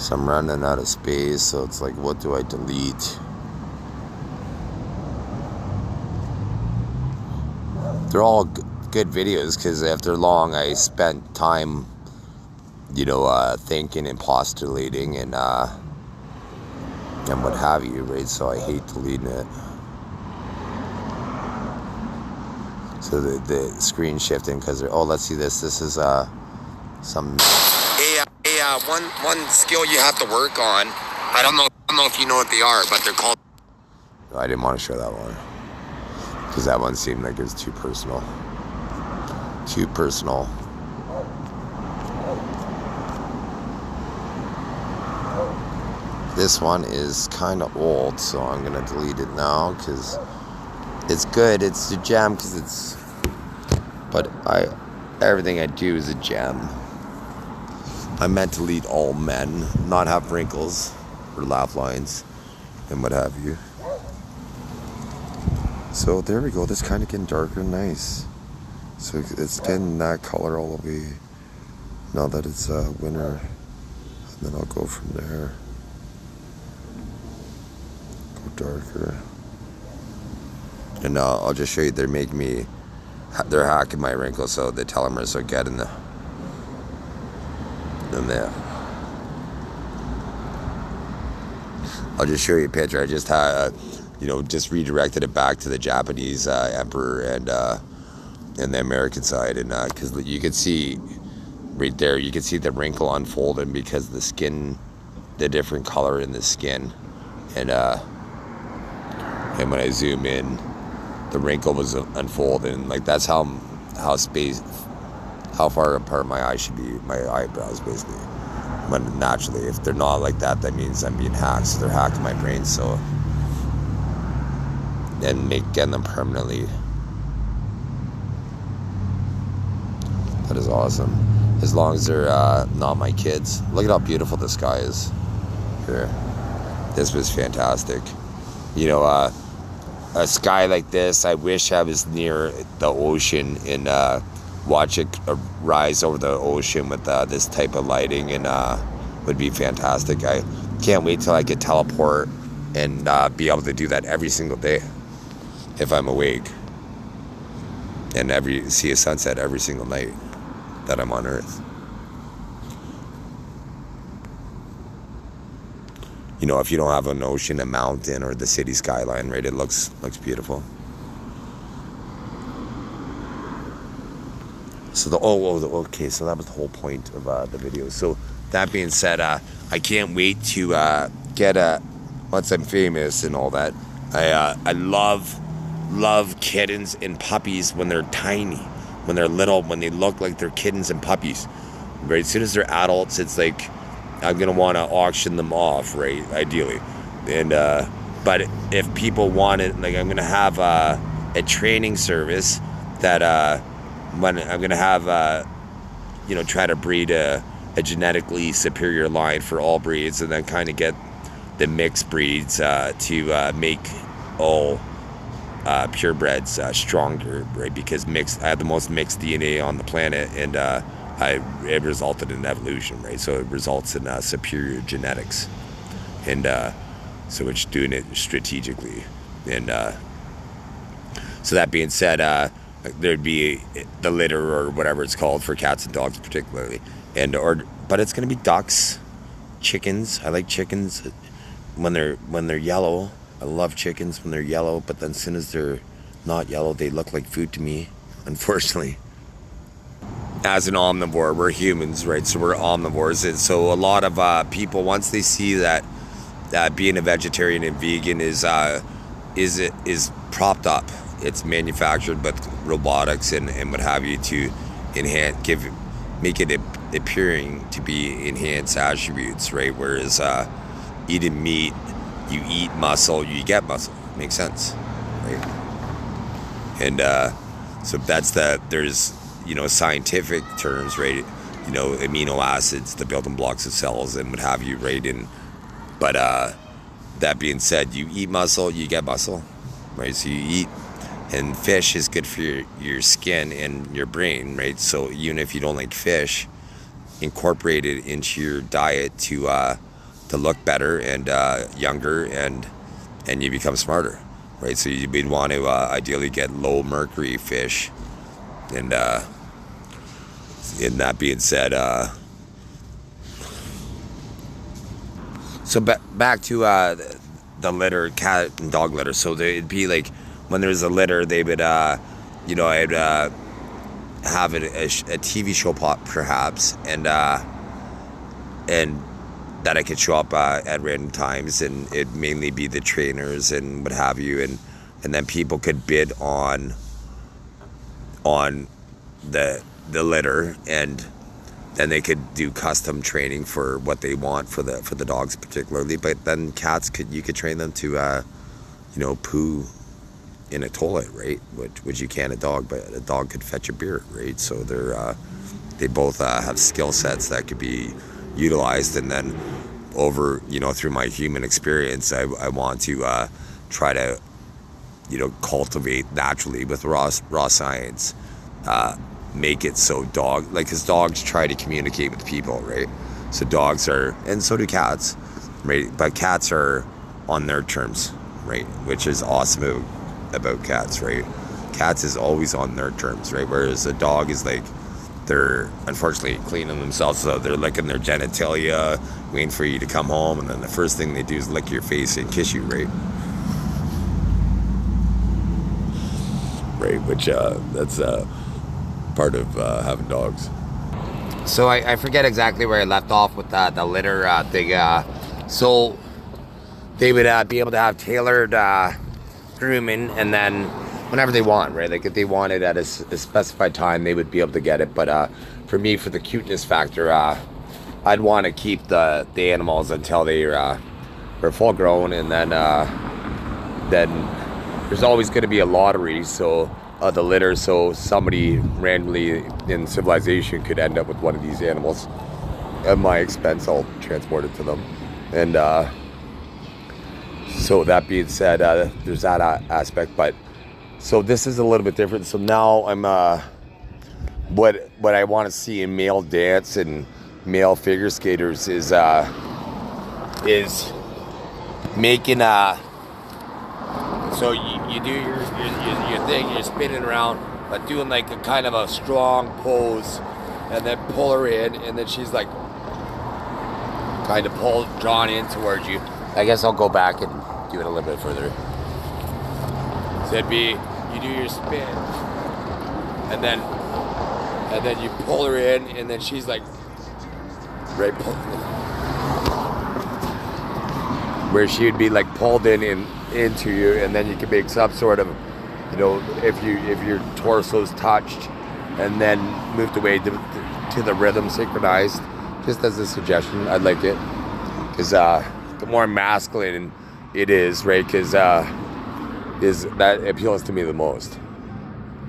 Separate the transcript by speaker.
Speaker 1: So I'm running out of space, so it's like, what do I delete? They're all good videos because after long I spent time, thinking and postulating and what have you, right? So I hate deleting it. So the screen shifting because let's see this. This is some. One skill you have to work on. I don't know if you know what they are, but they're called. I didn't want to show that one because that one seemed like it was too personal. Too personal. This one is kind of old, so I'm gonna delete it now because it's good. It's a gem because it's. But everything I do is a gem. I'm meant to lead all men, not have wrinkles or laugh lines and what have you. So there we go. This kind of getting darker and nice. So it's getting that color all the way now that it's winter. And then I'll go from there. Go darker. And I'll just show you, they're hacking my wrinkles so the telomeres are getting there. I'll just show you a picture. I just had, just redirected it back to the Japanese emperor and the American side, and because you can see right there, you can see the wrinkle unfolding because the skin, the different color in the skin, and when I zoom in, the wrinkle was unfolding. Like that's how far apart my eyes should be, my eyebrows basically. But naturally, if they're not like that, that means I'm being hacked. So they're hacking my brain, so and getting them permanently. That is awesome. As long as they're not my kids. Look at how beautiful the sky is here. This was fantastic. A sky like this, I wish I was near the ocean and watch it rise over the ocean with this type of lighting, and would be fantastic. I can't wait till I could teleport and be able to do that every single day if I'm awake, and see a sunset every single night that I'm on Earth. If you don't have an ocean, a mountain, or the city skyline, right, it looks beautiful. So okay, so that was the whole point of the video. So that being said, I can't wait to get once I'm famous and all that. I love kittens and puppies when they're tiny, when they're little, when they look like they're kittens and puppies. Right, as soon as they're adults, it's like I'm gonna want to auction them off, right? Ideally, and but if people want it, like I'm gonna have a training service that when I'm gonna have try to breed a genetically superior line for all breeds, and then kind of get the mixed breeds to make all purebreds stronger, right? Because I have the most mixed DNA on the planet, and it resulted in evolution, right? So it results in superior genetics, and so it's doing it strategically. And so that being said, there'd be the litter or whatever it's called for cats and dogs particularly, but it's gonna be ducks, chickens. I like chickens when they're yellow. I love chickens when they're yellow, but then as soon as they're not yellow, they look like food to me, unfortunately. As an omnivore, we're humans, right? So we're omnivores, and so a lot of people, once they see that being a vegetarian and vegan is propped up, it's manufactured with robotics and what have you to make it appearing to be enhanced attributes, right? Whereas eating meat, you eat muscle, you get muscle. Makes sense, right? And so there's scientific terms, right? Amino acids, the building blocks of cells and what have you, right? But that being said, you eat muscle, you get muscle, right? So you eat, and fish is good for your skin and your brain, right? So even if you don't like fish, incorporate it into your diet to look better and younger, and you become smarter, right? So you'd want to ideally get low mercury fish, and in that being said, so back to the litter, cat and dog litter. So it'd be like when there's a litter, they would, you know, I'd have a TV show pop perhaps, and that I could show up at random times, and it'd mainly be the trainers and what have you, and then people could bid on the litter, and then they could do custom training for what they want for the dogs particularly. But then cats you could train them to you know, poo in a toilet, right? Which you can a dog, but a dog could fetch a beer, right? So they both have skill sets that could be utilized. And then over, you know, through my human experience, I want to try to, you know, cultivate naturally with raw science, make it so because dogs try to communicate with people, right? So dogs are, and so do cats, right? But cats are on their terms, right? Which is awesome about cats, right? Cats is always on their terms, right? Whereas a dog is like, they're unfortunately cleaning themselves, so they're licking their genitalia, waiting for you to come home, and then the first thing they do is lick your face and kiss you, right? Right, which that's part of having dogs. So I forget exactly where I left off with the litter thing. So they would be able to have tailored grooming, and then whenever they want, right? Like if they want it at a specified time, they would be able to get it. But for me, for the cuteness factor, I'd want to keep the animals until they are full grown, and then there's always going to be a lottery. So the litter, so somebody randomly in civilization could end up with one of these animals. At my expense, I'll transport it to them. And so that being said, there's that aspect. But so this is a little bit different. So now I'm what I want to see in male dance and male figure skaters is making so you do your thing, you're spinning around, but doing like a kind of a strong pose, and then pull her in, and then she's like kind of drawn in towards you. I guess I'll go back and do it a little bit further. So it'd be, you do your spin, and then you pull her in, and then she's like right where she would be like pulled into you, and then you can make some sort of, you know, if your torso's touched, and then moved away to the rhythm synchronized. Just as a suggestion, I'd like it, because the more masculine it is, right? Because is that appeals to me the most.